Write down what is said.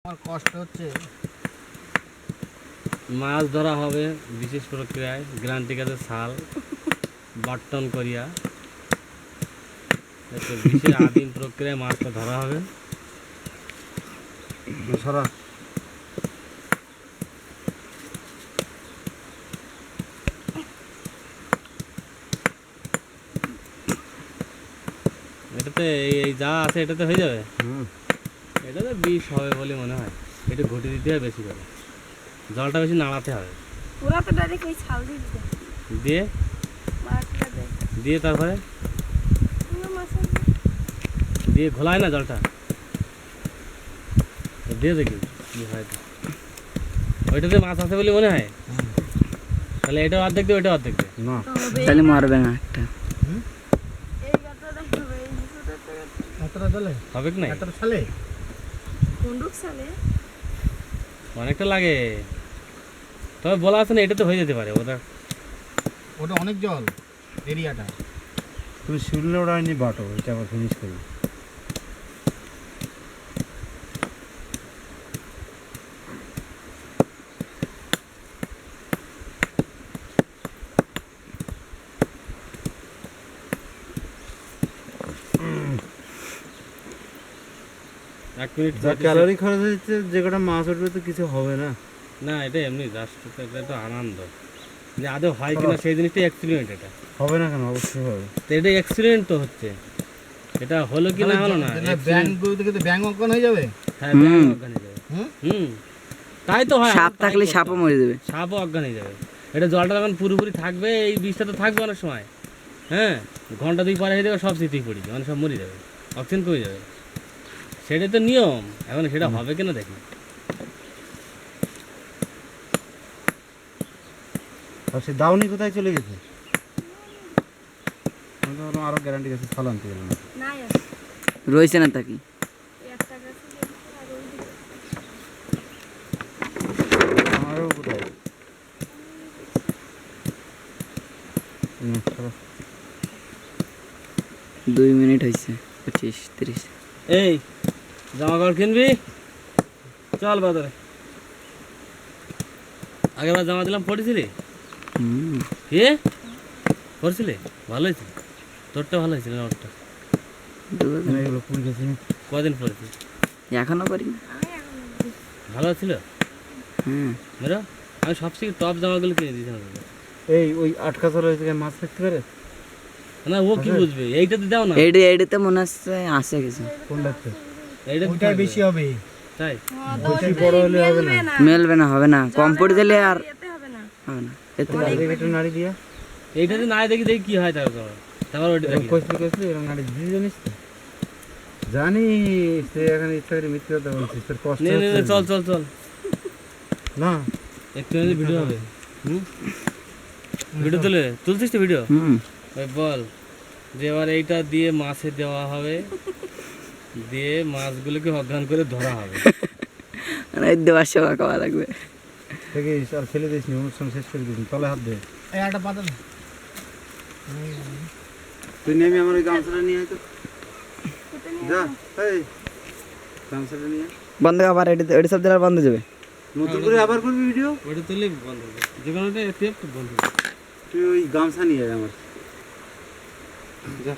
আমার কষ্ট হচ্ছে। মাছ ধরা হবে বিশেষ প্রক্রিয়ায়, গ্রান্টি গাছের ছাল বাটন করিয়া বিশেষ আদিম প্রক্রিয়ায় মাছটা ধরা হবে। সরা এটাতে এই যা আছে এটাতে হয়ে যাবে। এটাতে বিষ হবে বলে মনে হয়, একটু ঘুটে দিতে হবে বেশি করে, জলটা বেশি নাড়াতে হবে। পুরা তো ডাইরেক্ট ওই ছাল দিয়ে দিতে দিয়ে মাছটা দে দিয়ে তারপরে দিয়ে ঘোলায় না জলটা, দিয়ে দেখি কি হয়। ওইটাতে মাছ আছে বলে মনে হয়, তাহলে এটা অর্ধেক দিয়ে ওইটা অর্ধেক দিয়ে না তাহলে মারবে না একটা। এই গাছটা দেখবে এই ছোটটা এতটা চলে হবে কি না? এতটা চলে কুন্ডুক সালে অনেকটা লাগে, তবে বলা আছে না এটাতে হয়ে যেতে পারে। ওটা অনেক জল এরিয়াটা। তুমি শুনলে ওরা নি বাটো এটা আবার ফিনিশ করবে। এক মিনিট যা ক্যালোরি খরচ হচ্ছে, যে কটা মাছ উঠবে তো কিছু হবে না। না, এটা এমনি জাস্ট এটা তো আনন্দ, যে আদৌ হয় কিনা সেই জিনিসটাই এক্সপেরিমেন্ট। এটা হবে না কেন, অবশ্যই হবে। তো এটা এক্সপেরিমেন্ট তো হচ্ছে, এটা হলো কি না হলো না। ব্যাংকগুলো থেকে তো ব্যাংক অঙ্কন হয়ে যাবে। হ্যাঁ, ব্যাঙ অজ্ঞান হয়ে যাবে। হুম, তাই তো হয়। সাপ থাকলে সাপও মরে যাবে। সাপও অজ্ঞান হয়ে যাবে। এটা জলটা যখন পুরোপুরি থাকবে, এই বিষটা তো থাকবে অনেক সময়। হ্যাঁ, ঘন্টা দুই পরে হয়ে যাবে, সব স্মৃতি পড়ে যাবে, মানে সব মরে যাবে, অক্সিজেন কমে যাবে। সেটাই তো নিয়ম। এখন সেটা হবে কিনা দেখি। আর সে দাউনি কোথায় চলে গেছে? আমি তো ভাবলাম আরো গ্যারান্টি গেছে, ছাল আনতে গেল না। নাই রয়েছে না তাকি। একটা গাছে আর ওই দিকে আমারও কোথায়? চলো। 2 মিনিট হয়েছে, 25-30। এই জামা কাপড় কিনবি, চল বাজারে। আগেরবার জামা দিলাম, পড়েছিলি? কে পড়ছিলে? ভালো হয়েছে, তোরটা ভালো হয়েছিল না ওরটা? এগুলো পুরি গেছে। কদিন পড়েছিস? এখনো পারি না। ভালো ছিল? হ্যাঁ, মেরো, আমি সবথেকে টপ জামাগুলো কিনে দিয়েছিলাম তোকে। এই ওই আটকা চলে হয়েছে, মাছ রাখতে পারে? না, ও কি বুঝবে? এইটাতে দাও না, এইটাতে মনে হচ্ছে আছে কিছু। কোনটাতে? এইটাতে ওইটাই থাকবে। বেশি হবে। তাই বেশি বড় হলে হবে না। মেলবে না, হবে না। কম পড়ে দিলে আর এতে হবে না। হবে না। এতে একটু নাড়ি দিয়া এইটাতে না দেখি দেখি কি হয়, তারপর ওইটা দেখি। কইসলি এরকম নাড়ি দিয়ে জানিস তো? জানি সে এখন ইচ্ছা করে মিথ্যে কথা বলছিস, তোর কষ্ট নে নে নে, হচ্ছে। চল চল চল, না একটু ভিডিও হবে। ভিডিও তুলছিস তো ভিডিও? ওই বল যে এবার এইটা দিয়ে মাছে দেওয়া হবে, দিয়ে মাছগুলোকে অজ্ঞান করে ধরা হবে। দেওয়ার সেবা খাওয়া লাগবে। দেখিস আর ফেলে দিস নি, অনুষ্ঠান শেষ করে দিস, তলে হাত দে। এই একটা পাতা দে। তুই নেমে আমার ওই গামছাটা নিয়ে আয় তো। যা, এই গামছাটা নিয়ে আয়। বন্ধ আবার এটা সব দিলে বন্ধ হয়ে যাবে। নতুন করে আবার করবি ভিডিও? ওইটা তুললে বন্ধ হবে, যে কোনোটা টেপ বন্ধ হবে। তুই ওই গামছা নিয়ে আয় আমার। যা।